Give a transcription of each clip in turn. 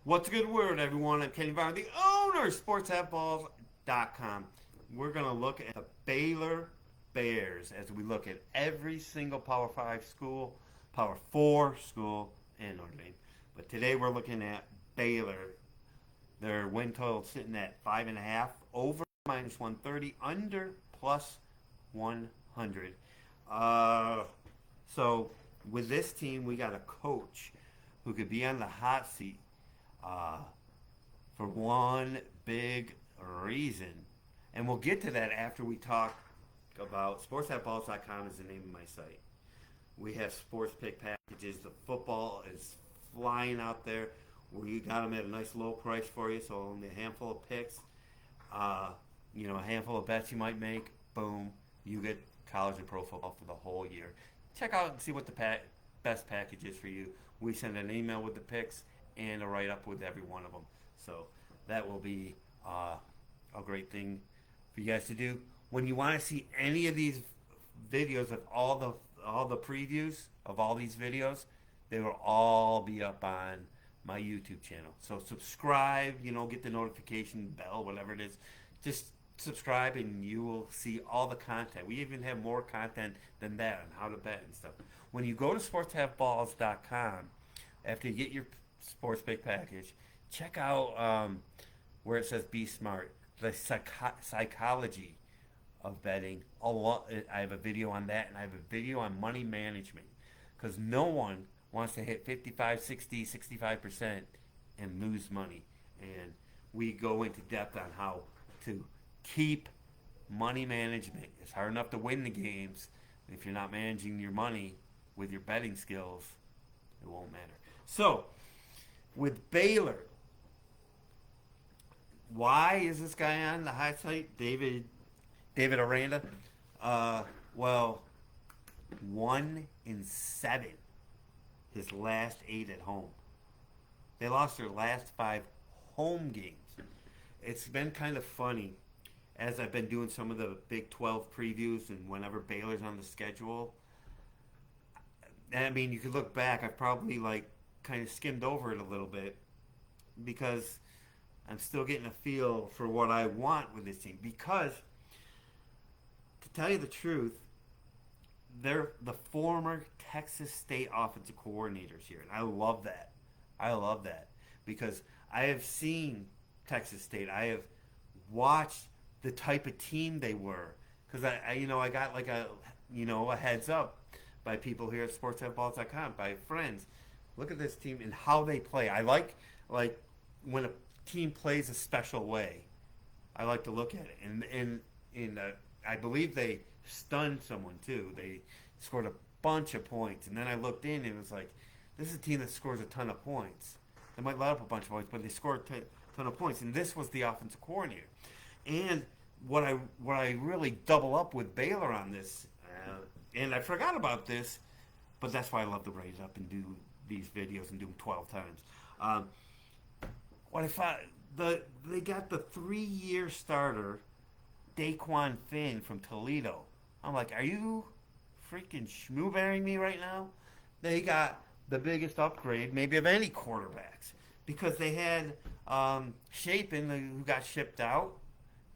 What's a good word, everyone? I'm Kenny Varn, the owner of SportsBooks.com. We're going to look at the Baylor Bears as we look at every single Power 5 school, Power 4 school, and Notre Dame. But today we're looking at Baylor. Their win total sitting at 5.5, over minus 130, under plus 100. So with this team, we got a coach who could be on the hot seat uh, for one big reason. And we'll get to that after we talk about sportsatballs.com is the name of my site. We have sports pick packages. The football is flying out there. We got them at a nice low price for you, so only a handful of picks. Uh, a handful of bets you might make. Boom, you get college and pro football for the whole year. Check out and see what the best package is for you. We send an email with the picks and a write up with every one of them. So that will be a great thing for you guys to do. When you want to see any of these videos of all the previews of all these videos, they will all be up on my YouTube channel. So subscribe, get the notification bell, whatever it is. Just subscribe and you will see all the content. We even have more content than that on how to bet and stuff. When you go to sportshatballs.com, after you get your sports pick package, check out where it says "Be Smart," the psychology of betting. I have a video on that, and I have a video on money management, because no one wants to hit 55, 60, 65% and lose money. And we go into depth on how to keep money management. It's hard enough to win the games. If you're not managing your money with your betting skills, it won't matter. So, with Baylor, why is this guy on the high site? David Aranda? Well, 1-7 his last 8 at home. They lost their last 5 home games. It's been kind of funny as I've been doing some of the Big 12 previews and whenever Baylor's on the schedule. I mean, you could look back. I've probably kind of skimmed over it a little bit because I'm still getting a feel for what I want with this team. Because to tell you the truth, they're the former Texas State offensive coordinators here, and I love that. I love that because I have seen Texas State. I have watched the type of team they were because I got a heads up by people here at sportsheadballs.com, by friends. Look at this team and how they play. I like when a team plays a special way. I like to look at it, and I believe they stunned someone too. They scored a bunch of points, and then I looked in and it was like, this is a team that scores a ton of points. They might let up a bunch of points, but they scored a ton of points, and this was the offensive coordinator. And what I really double up with Baylor on this, and I forgot about this, but that's why I love to write it up and do these videos and do them 12 times. What I found, they got the 3-year starter Daquan Finn from Toledo. I'm like, are you freaking schmooberring me right now? They got the biggest upgrade maybe of any quarterbacks because they had Chapin, who got shipped out.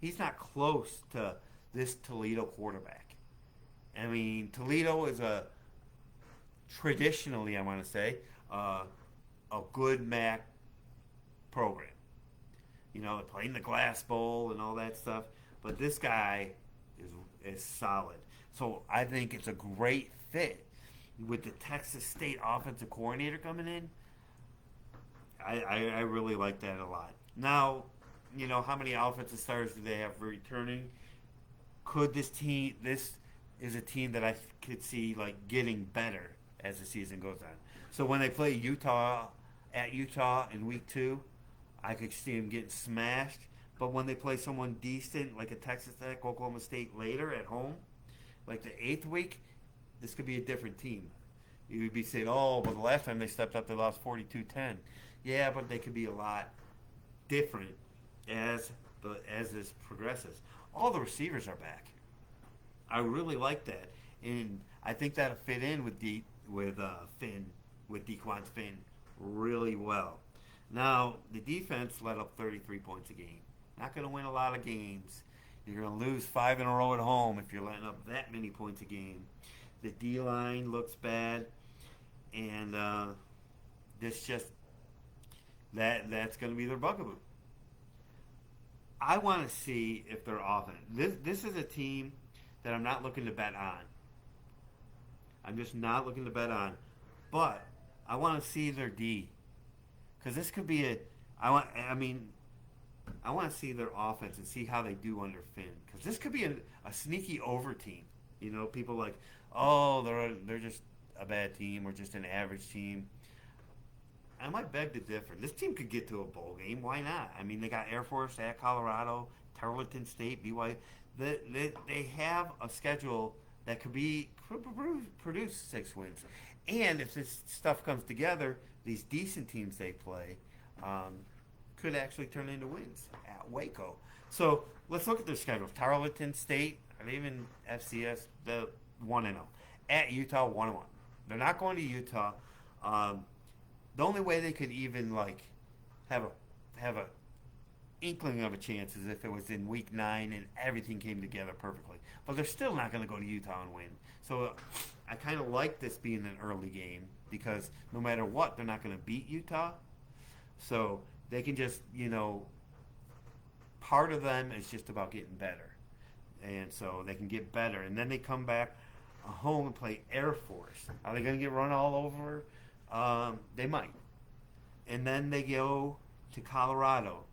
He's not close to this Toledo quarterback. I mean, Toledo is traditionally, I want to say, a good MAC program. They play in the Glass Bowl and all that stuff. But this guy is solid. So I think it's a great fit with the Texas State offensive coordinator coming in. I really like that a lot. Now, how many offensive starters do they have returning? This is a team that I could see getting better as the season goes on. So when they play Utah in week 2, I could see them getting smashed. But when they play someone decent, like a Texas Tech, Oklahoma State later at home, like the 8th week, this could be a different team. You would be saying, oh, but the last time they stepped up, they lost 42-10. Yeah, but they could be a lot different as this progresses. All the receivers are back. I really like that, and I think that'll fit in with Daquan Finn really well. Now, the defense let up 33 points a game. Not going to win a lot of games. You're going to lose 5 in a row at home if you're letting up that many points a game. The D line looks bad, and this just that's going to be their bugaboo. I want to see if they're offense. This is a team that I'm not looking to bet on. I'm just not looking to bet on, but I want to see their D, because this could be a. I want to see their offense and see how they do under Finn, because this could be a sneaky over team. You know, people like, oh, they're just a bad team or just an average team. I might beg to differ. This team could get to a bowl game. Why not? I mean, they got Air Force at Colorado, Tarleton State, BYU. They have a schedule that could produce 6 wins. And if this stuff comes together, these decent teams they play could actually turn into wins at Waco. So let's look at their schedule. Tarleton State, or even FCS, the 1-0. At Utah, 1-1. They're not going to Utah. The only way they could even have a inkling of a chance is if it was in week 9 and everything came together perfectly. But they're still not going to go to Utah and win. So I kind of like this being an early game, because no matter what, they're not going to beat Utah. So they can just, part of them is just about getting better. And so they can get better. And then they come back home and play Air Force. Are they going to get run all over? They might. And then they go to Colorado.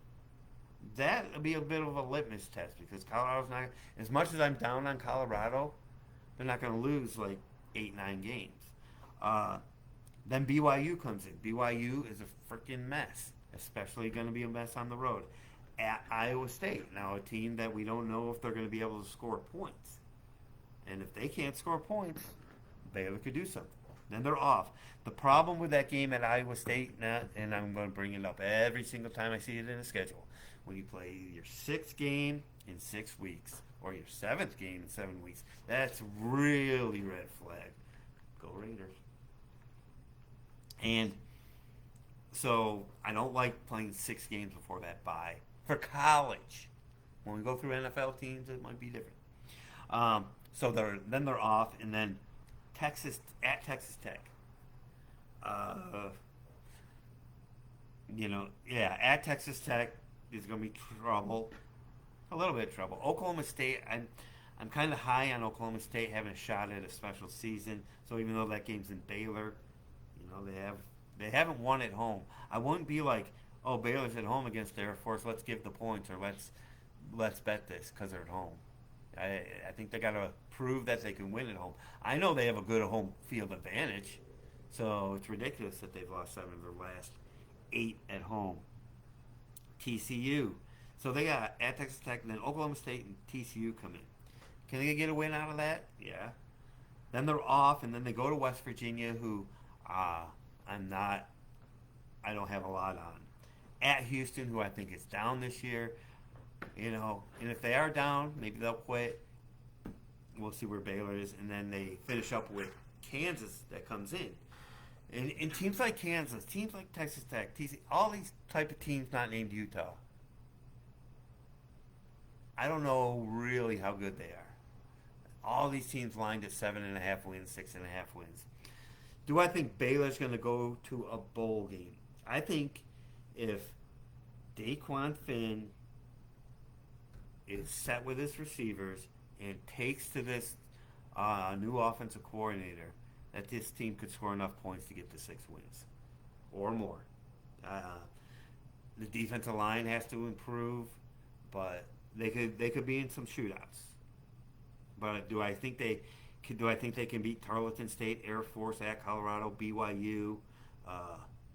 That'll be a bit of a litmus test, because Colorado's not, as much as I'm down on Colorado, they're not going to lose 8-9 games. Then BYU comes in. BYU is a freaking mess, especially going to be a mess on the road. At Iowa State, now a team that we don't know if they're going to be able to score points. And if they can't score points, Baylor could do something. Then they're off. The problem with that game at Iowa State, and I'm going to bring it up every single time I see it in the schedule, when you play your 6th game in 6 weeks or your 7th game in 7 weeks, that's really red flag. Go Raiders. And so I don't like playing 6 games before that bye. For college, when we go through NFL teams, it might be different. So they're off, and then Texas Tech. At Texas Tech is going to be trouble, a little bit of trouble. Oklahoma State, I'm kind of high on Oklahoma State having a shot at a special season. So even though that game's in Baylor, they haven't won at home. I wouldn't be like, oh, Baylor's at home against Air Force, let's give the points, or let's bet this because they're at home. I think they got to prove that they can win at home. I know they have a good home field advantage, so it's ridiculous that they've lost 7 of their last 8 at home. TCU. So they got at Texas Tech, and then Oklahoma State and TCU come in. Can they get a win out of that? Yeah. Then they're off, and then they go to West Virginia, who I don't have a lot on. At Houston, who I think is down this year. And if they are down, maybe they'll quit. We'll see where Baylor is. And then they finish up with Kansas that comes in. And teams like Kansas, teams like Texas Tech, TC, all these type of teams not named Utah, I don't know really how good they are. All these teams lined at 7.5 wins, 6.5 wins. Do I think Baylor's going to go to a bowl game? I think if Daquan Finn is set with his receivers and takes to this new offensive coordinator, that this team could score enough points to get to 6 wins or more. The defensive line has to improve, but they could be in some shootouts. But do I think they can beat Tarleton State, Air Force, at Colorado, BYU,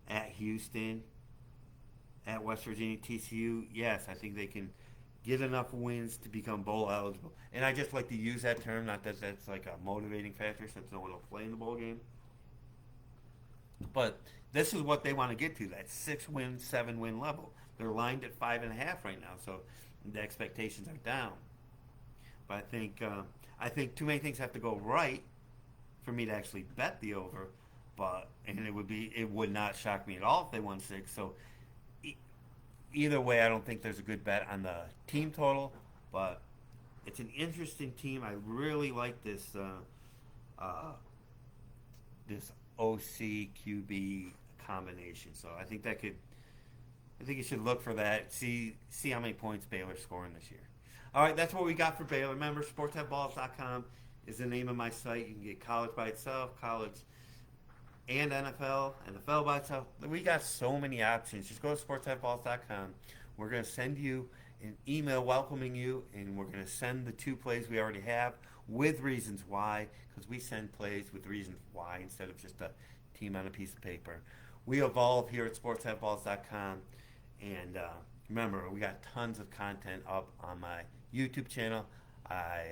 at Houston, at West Virginia, TCU? Yes, I think they can get enough wins to become bowl eligible. And I just like to use that term, not that that's like a motivating factor since no one will play in the bowl game. But this is what they want to get to, that 6-win, 7-win level. They're lined at 5.5 right now, so the expectations are down. But I think too many things have to go right for me to actually bet the over. It would not shock me at all if they won 6. So either way, I don't think there's a good bet on the team total, but it's an interesting team. I really like this OC QB combination. So I think you should look for that. See how many points Baylor's scoring this year. All right, that's what we got for Baylor. Remember, sportsheadballs.com is the name of my site. You can get college by itself, college and NFL by itself. We got so many options. Just go to sportsheadballs.com. We're going to send you an email welcoming you, and we're going to send the 2 plays we already have with reasons why, because we send plays with reasons why instead of just a team on a piece of paper. We evolve here at sportsheadballs.com, and remember, we got tons of content up on my YouTube channel. I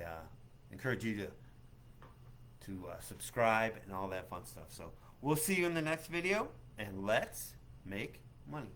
encourage you to subscribe and all that fun stuff. So we'll see you in the next video, and let's make money.